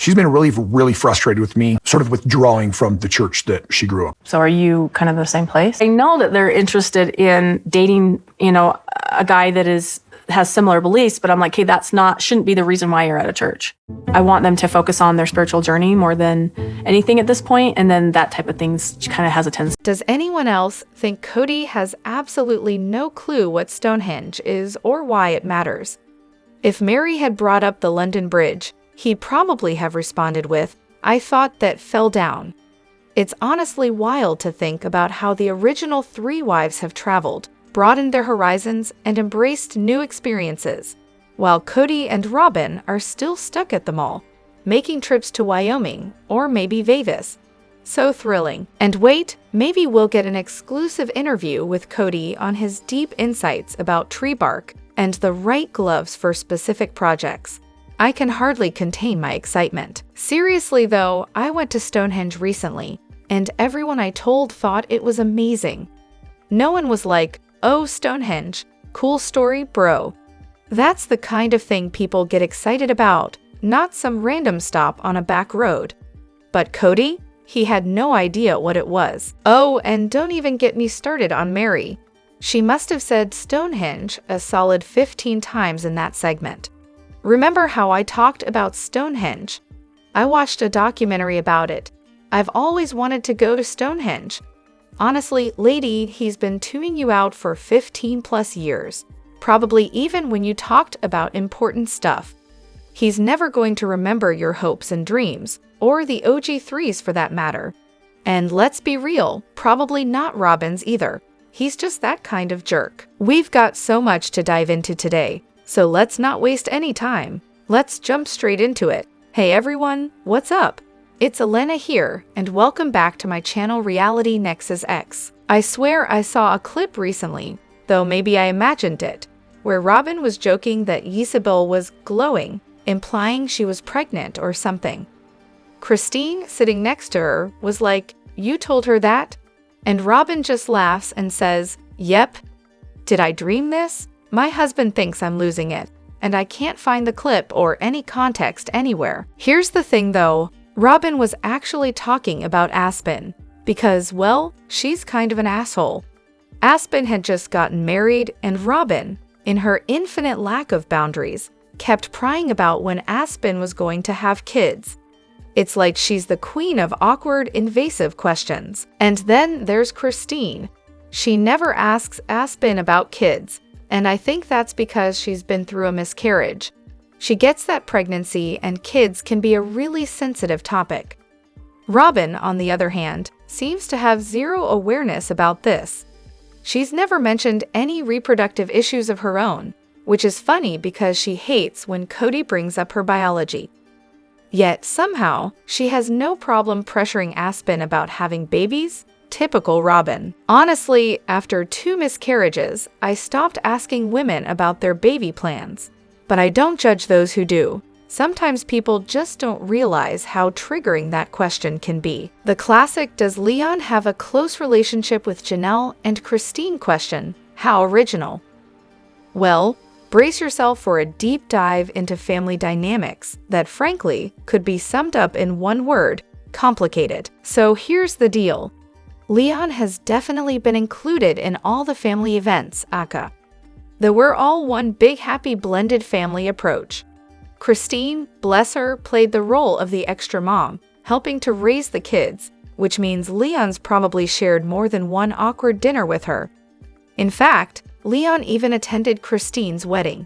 she's been really, really frustrated with me, sort of withdrawing from the church that she grew up. So are you kind of in the same place? I know that they're interested in dating, a guy that has similar beliefs, but I'm like, hey, shouldn't be the reason why you're at a church. I want them to focus on their spiritual journey more than anything at this point, and then that type of things kind of has a tendency. Does anyone else think Kody has absolutely no clue what Stonehenge is or why it matters? If Meri had brought up the London Bridge, he'd probably have responded with, "I thought that fell down." It's honestly wild to think about how the original 3 wives have traveled, broadened their horizons, and embraced new experiences, while Kody and Robyn are still stuck at the mall, making trips to Wyoming or maybe Vegas. So thrilling. And wait, maybe we'll get an exclusive interview with Kody on his deep insights about tree bark and the right gloves for specific projects. I can hardly contain my excitement. Seriously though, I went to Stonehenge recently, and everyone I told thought it was amazing. No one was like, "Oh, Stonehenge, cool story, bro." That's the kind of thing people get excited about, not some random stop on a back road. But Kody? He had no idea what it was. Oh, and don't even get me started on Meri. She must have said Stonehenge a solid 15 times in that segment. Remember how I talked about Stonehenge? I watched a documentary about it. I've always wanted to go to Stonehenge. Honestly, lady, he's been tuning you out for 15 plus years. Probably even when you talked about important stuff. He's never going to remember your hopes and dreams, or the OG3s for that matter. And let's be real, probably not Robyn's either. He's just that kind of jerk. We've got so much to dive into today, so let's not waste any time. Let's jump straight into it. Hey everyone, what's up? It's Elena here, and welcome back to my channel Reality Nexus X. I swear I saw a clip recently, though maybe I imagined it, where Robyn was joking that Isabel was glowing, implying she was pregnant or something. Christine, sitting next to her, was like, "You told her that?" And Robyn just laughs and says, "Yep. Did I dream this? My husband thinks I'm losing it, and I can't find the clip or any context anywhere." Here's the thing though, Robyn was actually talking about Aspen, because, well, she's kind of an asshole. Aspen had just gotten married, and Robyn, in her infinite lack of boundaries, kept prying about when Aspen was going to have kids. It's like she's the queen of awkward, invasive questions. And then there's Christine. She never asks Aspen about kids, and I think that's because she's been through a miscarriage. She gets that pregnancy and kids can be a really sensitive topic. Robyn, on the other hand, seems to have zero awareness about this. She's never mentioned any reproductive issues of her own, which is funny because she hates when Kody brings up her biology. Yet, somehow, she has no problem pressuring Aspen about having babies. Typical Robyn. Honestly, after 2 miscarriages, I stopped asking women about their baby plans. But I don't judge those who do. Sometimes people just don't realize how triggering that question can be. The classic "Does Leon have a close relationship with Janelle and Christine?" question. How original. Well, brace yourself for a deep dive into family dynamics that, frankly, could be summed up in one word: complicated. So here's the deal. Leon has definitely been included in all the family events, aka. Though we're all one big happy blended family approach. Christine, bless her, played the role of the extra mom, helping to raise the kids, which means Leon's probably shared more than one awkward dinner with her. In fact, Leon even attended Christine's wedding.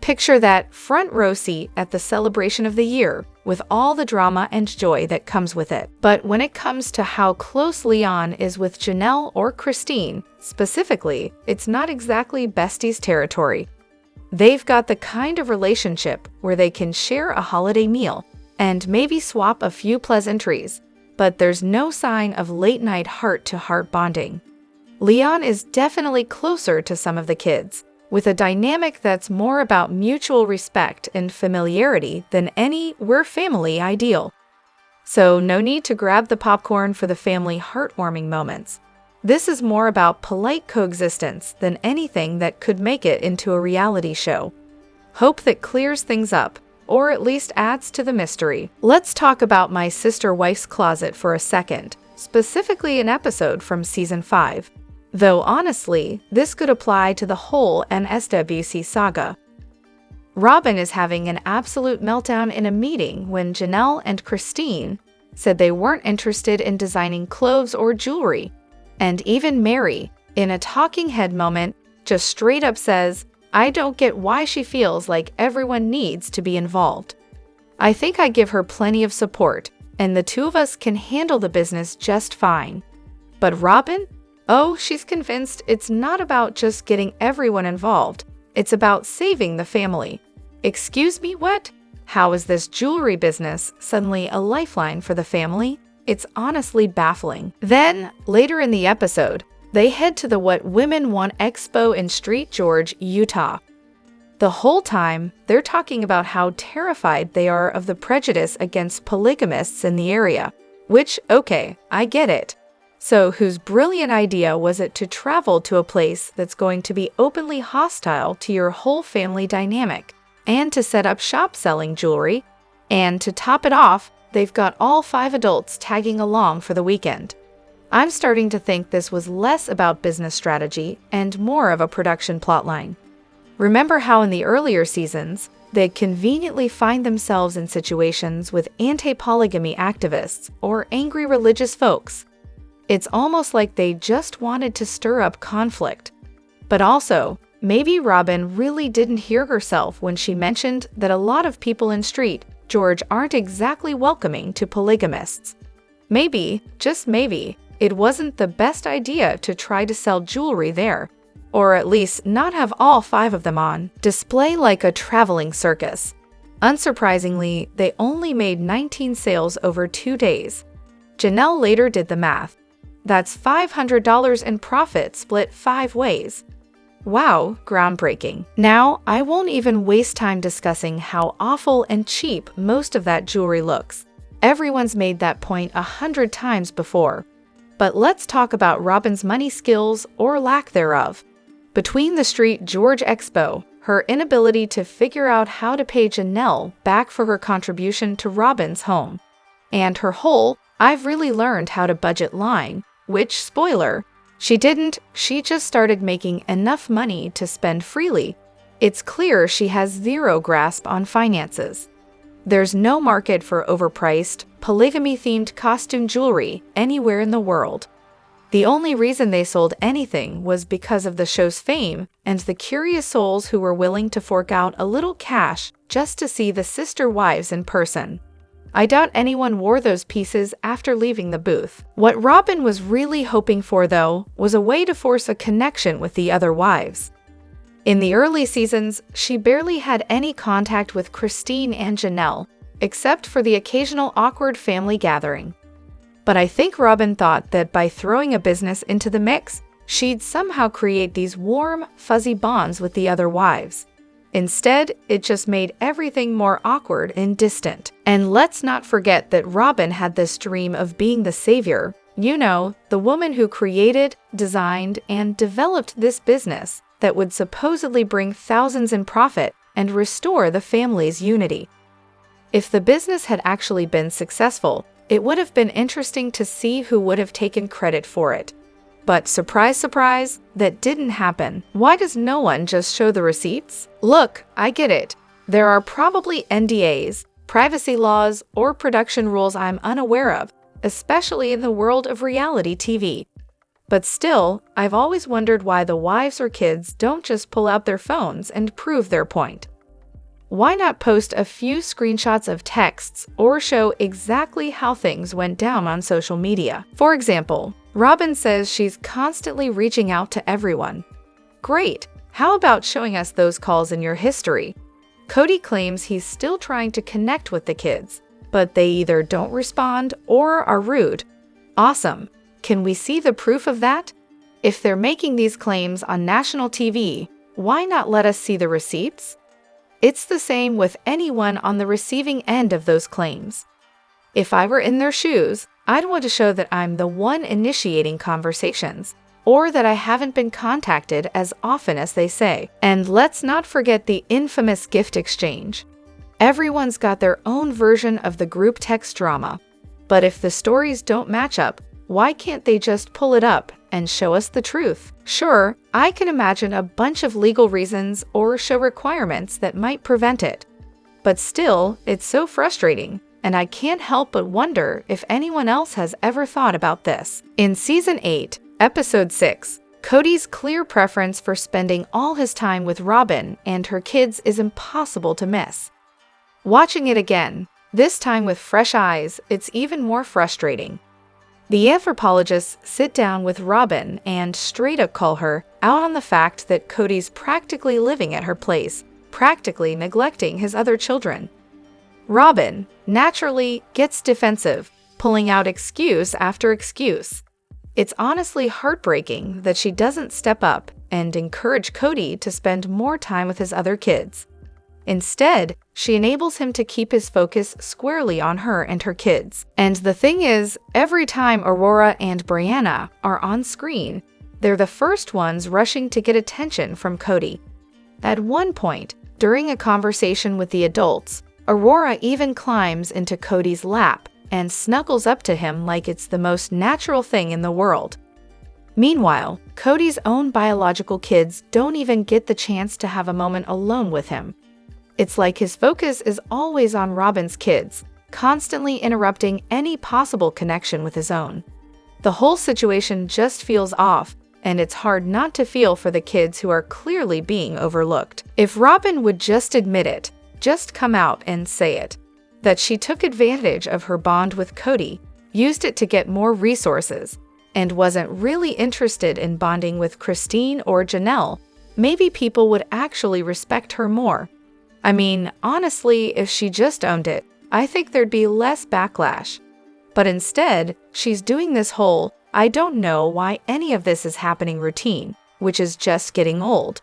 Picture that front row seat at the celebration of the year, with all the drama and joy that comes with it. But when it comes to how close Leon is with Janelle or Christine, specifically, it's not exactly besties territory. They've got the kind of relationship where they can share a holiday meal and maybe swap a few pleasantries, but there's no sign of late-night heart-to-heart bonding. Leon is definitely closer to some of the kids, with a dynamic that's more about mutual respect and familiarity than any "we're family" ideal. So no need to grab the popcorn for the family heartwarming moments. This is more about polite coexistence than anything that could make it into a reality show. Hope that clears things up. or at least adds to the mystery. Let's talk about my sister wife's closet for a second, specifically an episode from Season 5. Though honestly, this could apply to the whole NSWC saga. Robyn is having an absolute meltdown in a meeting when Janelle and Christine said they weren't interested in designing clothes or jewelry. And even Meri, in a talking head moment, just straight up says, I don't get why she feels like everyone needs to be involved. I think I give her plenty of support, and the two of us can handle the business just fine. But Robyn? Oh, she's convinced it's not about just getting everyone involved. It's about saving the family. Excuse me, what? How is this jewelry business suddenly a lifeline for the family? It's honestly baffling. Then, later in the episode, they head to the What Women Want Expo in St. George, Utah. The whole time, they're talking about how terrified they are of the prejudice against polygamists in the area. Which, okay, I get it. So whose brilliant idea was it to travel to a place that's going to be openly hostile to your whole family dynamic, and to set up shop selling jewelry? And to top it off, they've got all 5 adults tagging along for the weekend. I'm starting to think this was less about business strategy and more of a production plotline. Remember how in the earlier seasons, they'd conveniently find themselves in situations with anti-polygamy activists or angry religious folks? It's almost like they just wanted to stir up conflict. But also, maybe Robyn really didn't hear herself when she mentioned that a lot of people in St. George aren't exactly welcoming to polygamists. Maybe, just maybe, it wasn't the best idea to try to sell jewelry there, or at least not have all 5 of them on display like a traveling circus. Unsurprisingly, they only made 19 sales over 2 days. Janelle later did the math. That's $500 in profit split 5 ways. Wow, groundbreaking. Now, I won't even waste time discussing how awful and cheap most of that jewelry looks. Everyone's made that point 100 times before. But let's talk about Robyn's money skills or lack thereof. Between the St. George Expo, her inability to figure out how to pay Janelle back for her contribution to Robyn's home, and her whole "I've really learned how to budget" line, which, spoiler, she didn't, she just started making enough money to spend freely. It's clear she has zero grasp on finances. There's no market for overpriced, polygamy-themed costume jewelry anywhere in the world. The only reason they sold anything was because of the show's fame and the curious souls who were willing to fork out a little cash just to see the sister wives in person. I doubt anyone wore those pieces after leaving the booth. What Robyn was really hoping for, though, was a way to force a connection with the other wives. In the early seasons, she barely had any contact with Christine and Janelle, except for the occasional awkward family gathering. But I think Robyn thought that by throwing a business into the mix, she'd somehow create these warm, fuzzy bonds with the other wives. Instead, it just made everything more awkward and distant. And let's not forget that Robyn had this dream of being the savior. You know, the woman who created, designed, and developed this business that would supposedly bring thousands in profit and restore the family's unity. If the business had actually been successful, it would have been interesting to see who would have taken credit for it. But surprise, surprise, that didn't happen. Why does no one just show the receipts? Look, I get it. There are probably NDAs, privacy laws, or production rules I'm unaware of, especially in the world of reality TV. But still, I've always wondered why the wives or kids don't just pull out their phones and prove their point. Why not post a few screenshots of texts or show exactly how things went down on social media? For example, Robyn says she's constantly reaching out to everyone. Great! How about showing us those calls in your history? Kody claims he's still trying to connect with the kids, but they either don't respond or are rude. Awesome! Can we see the proof of that? If they're making these claims on national TV, why not let us see the receipts? It's the same with anyone on the receiving end of those claims. If I were in their shoes, I'd want to show that I'm the one initiating conversations, or that I haven't been contacted as often as they say. And let's not forget the infamous gift exchange. Everyone's got their own version of the group text drama. But if the stories don't match up, why can't they just pull it up and show us the truth? Sure, I can imagine a bunch of legal reasons or show requirements that might prevent it. But still, it's so frustrating, and I can't help but wonder if anyone else has ever thought about this. In Season 8, Episode 6, Kody's clear preference for spending all his time with Robyn and her kids is impossible to miss. Watching it again, this time with fresh eyes, it's even more frustrating. The anthropologists sit down with Robyn and straight up call her out on the fact that Kody's practically living at her place, practically neglecting his other children. Robyn, naturally, gets defensive, pulling out excuse after excuse. It's honestly heartbreaking that she doesn't step up and encourage Kody to spend more time with his other kids. Instead, she enables him to keep his focus squarely on her and her kids. And the thing is, every time Aurora and Brianna are on screen, they're the first ones rushing to get attention from Kody. At one point, during a conversation with the adults, Aurora even climbs into Kody's lap and snuggles up to him like it's the most natural thing in the world. Meanwhile, Kody's own biological kids don't even get the chance to have a moment alone with him. It's like his focus is always on Robyn's kids, constantly interrupting any possible connection with his own. The whole situation just feels off, and it's hard not to feel for the kids who are clearly being overlooked. If Robyn would just admit it, just come out and say it, that she took advantage of her bond with Kody, used it to get more resources, and wasn't really interested in bonding with Christine or Janelle, maybe people would actually respect her more. I mean, honestly, if she just owned it, I think there'd be less backlash. But instead, she's doing this whole, I don't know why any of this is happening routine, which is just getting old.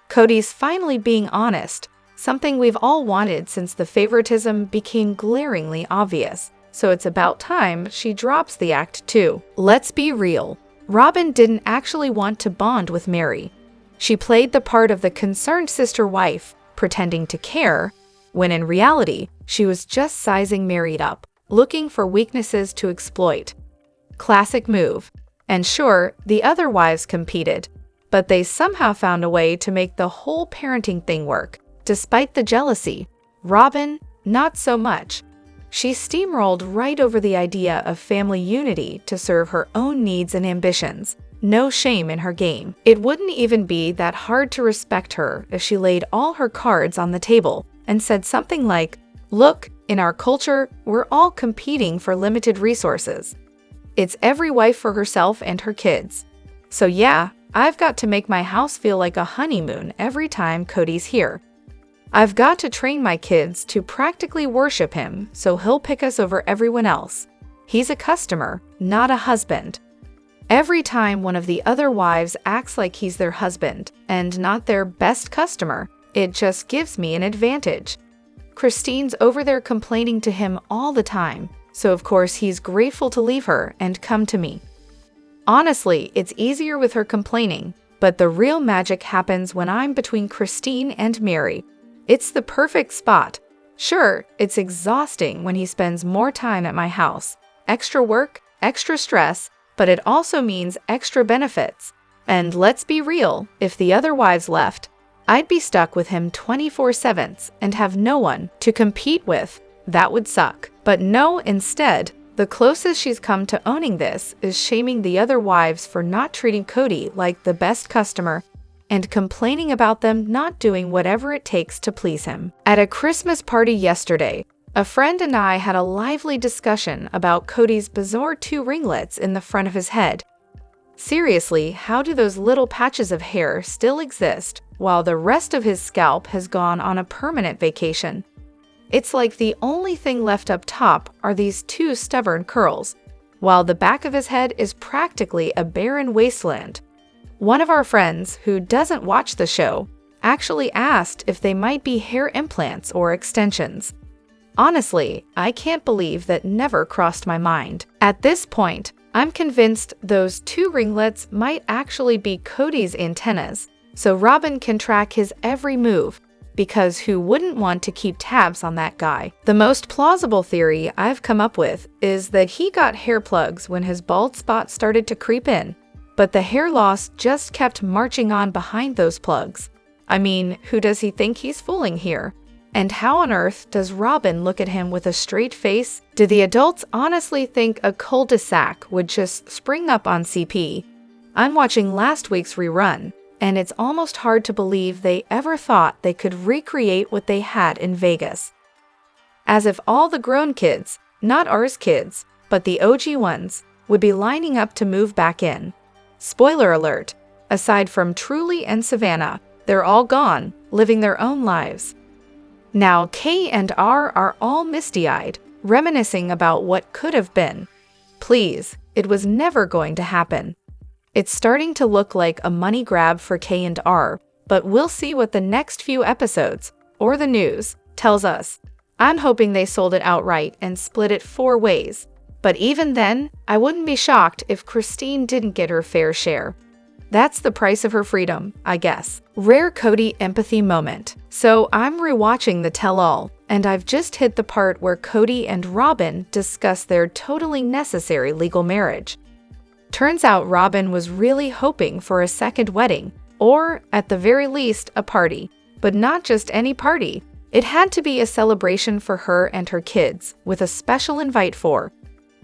Kody's finally being honest, something we've all wanted since the favoritism became glaringly obvious. So it's about time she drops the act too. Let's be real. Robyn didn't actually want to bond with Meri. She played the part of the concerned sister wife, pretending to care, when in reality, she was just sizing Meri up, looking for weaknesses to exploit. Classic move. And sure, the other wives competed, but they somehow found a way to make the whole parenting thing work. Despite the jealousy, Robyn, not so much. She steamrolled right over the idea of family unity to serve her own needs and ambitions. No shame in her game. It wouldn't even be that hard to respect her if she laid all her cards on the table and said something like, "Look, in our culture, we're all competing for limited resources. It's every wife for herself and her kids. So yeah, I've got to make my house feel like a honeymoon every time Kody's here. I've got to train my kids to practically worship him so he'll pick us over everyone else. He's a customer, not a husband." Every time one of the other wives acts like he's their husband and not their best customer, it just gives me an advantage. Christine's over there complaining to him all the time, so of course he's grateful to leave her and come to me. Honestly, it's easier with her complaining, but the real magic happens when I'm between Christine and Meri. It's the perfect spot. Sure, it's exhausting when he spends more time at my house. Extra work, extra stress, but it also means extra benefits. And let's be real, if the other wives left, I'd be stuck with him 24/7 and have no one to compete with. That would suck. But no, instead, the closest she's come to owning this is shaming the other wives for not treating Kody like the best customer and complaining about them not doing whatever it takes to please him. At a Christmas party yesterday, a friend and I had a lively discussion about Kody's bizarre 2 ringlets in the front of his head. Seriously, how do those little patches of hair still exist while the rest of his scalp has gone on a permanent vacation? It's like the only thing left up top are these 2 stubborn curls, while the back of his head is practically a barren wasteland. One of our friends, who doesn't watch the show, actually asked if they might be hair implants or extensions. Honestly, I can't believe that never crossed my mind. At this point, I'm convinced those 2 ringlets might actually be Kody's antennas, so Robyn can track his every move, because who wouldn't want to keep tabs on that guy? The most plausible theory I've come up with is that he got hair plugs when his bald spot started to creep in, but the hair loss just kept marching on behind those plugs. I mean, who does he think he's fooling here? And how on earth does Robyn look at him with a straight face? Do the adults honestly think a cul-de-sac would just spring up on CP? I'm watching last week's rerun, and it's almost hard to believe they ever thought they could recreate what they had in Vegas. As if all the grown kids, not ours kids, but the OG ones, would be lining up to move back in. Spoiler alert, aside from Truly and Savannah, they're all gone, living their own lives. Now K and R are all misty-eyed, reminiscing about what could have been. Please, it was never going to happen. It's starting to look like a money grab for K and R, but we'll see what the next few episodes, or the news, tells us. I'm hoping they sold it outright and split it 4 ways. But even then, I wouldn't be shocked if Christine didn't get her fair share. That's the price of her freedom, I guess. Rare Kody empathy moment. So I'm rewatching the tell-all, and I've just hit the part where Kody and Robyn discuss their totally necessary legal marriage. Turns out Robyn was really hoping for a second wedding, or, at the very least, a party. But not just any party. It had to be a celebration for her and her kids, with a special invite for,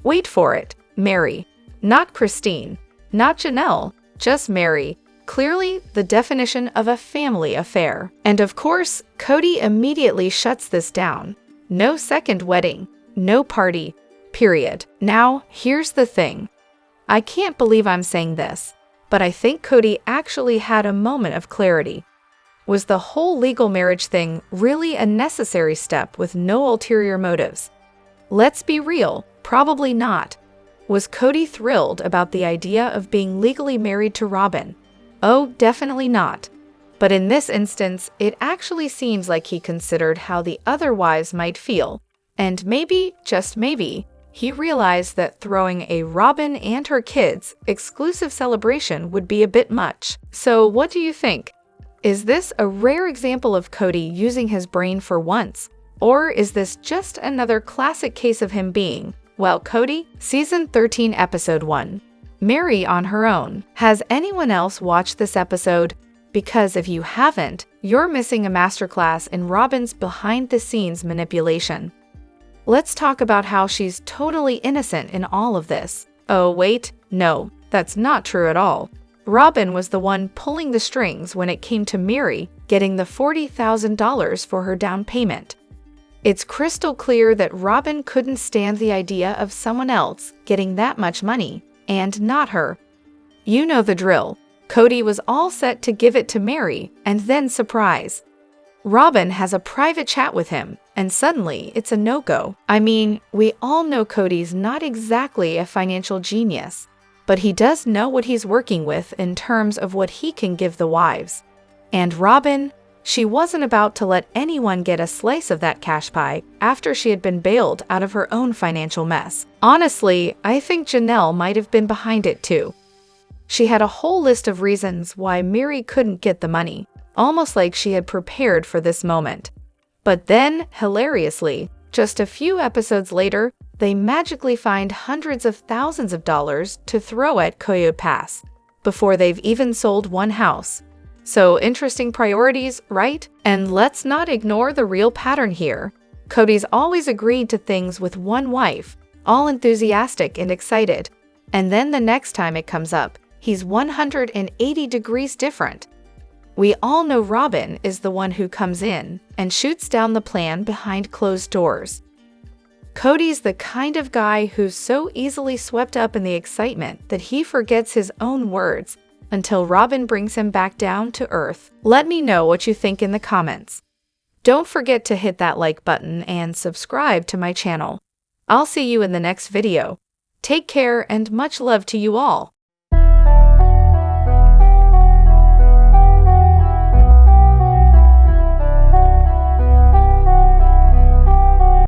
wait for it, Meri. Not Christine, not Janelle, just Meri. Clearly the definition of a family affair. And of course, Kody immediately shuts this down. No second wedding, no party, period. Now, here's the thing. I can't believe I'm saying this, but I think Kody actually had a moment of clarity. Was the whole legal marriage thing really a necessary step with no ulterior motives? Let's be real, probably not. Was Kody thrilled about the idea of being legally married to Robyn? Oh, definitely not. But in this instance, it actually seems like he considered how the other wives might feel. And maybe, just maybe, he realized that throwing a Robyn and her kids exclusive celebration would be a bit much. So what do you think? Is this a rare example of Kody using his brain for once? Or is this just another classic case of him being, well, Kody? Season 13, Episode 1. Meri on her own. Has anyone else watched this episode? Because if you haven't, you're missing a masterclass in Robyn's behind-the-scenes manipulation. Let's talk about how she's totally innocent in all of this. Oh, wait, no, that's not true at all. Robyn was the one pulling the strings when it came to Meri getting the $40,000 for her down payment. It's crystal clear that Robyn couldn't stand the idea of someone else getting that much money, and not her. You know the drill. Kody was all set to give it to Meri, and then surprise. Robyn has a private chat with him, and suddenly it's a no-go. I mean, we all know Kody's not exactly a financial genius, but he does know what he's working with in terms of what he can give the wives. And Robyn, she wasn't about to let anyone get a slice of that cash pie after she had been bailed out of her own financial mess. Honestly, I think Janelle might have been behind it too. She had a whole list of reasons why Meri couldn't get the money, almost like she had prepared for this moment. But then, hilariously, just a few episodes later, they magically find hundreds of thousands of dollars to throw at Coyote Pass, before they've even sold one house. So interesting priorities, right? And let's not ignore the real pattern here. Kody's always agreed to things with one wife, all enthusiastic and excited. And then the next time it comes up, he's 180 degrees different. We all know Robyn is the one who comes in and shoots down the plan behind closed doors. Kody's the kind of guy who's so easily swept up in the excitement that he forgets his own words until Robyn brings him back down to earth. Let me know what you think in the comments. Don't forget to hit that like button and subscribe to my channel. I'll see you in the next video. Take care and much love to you all.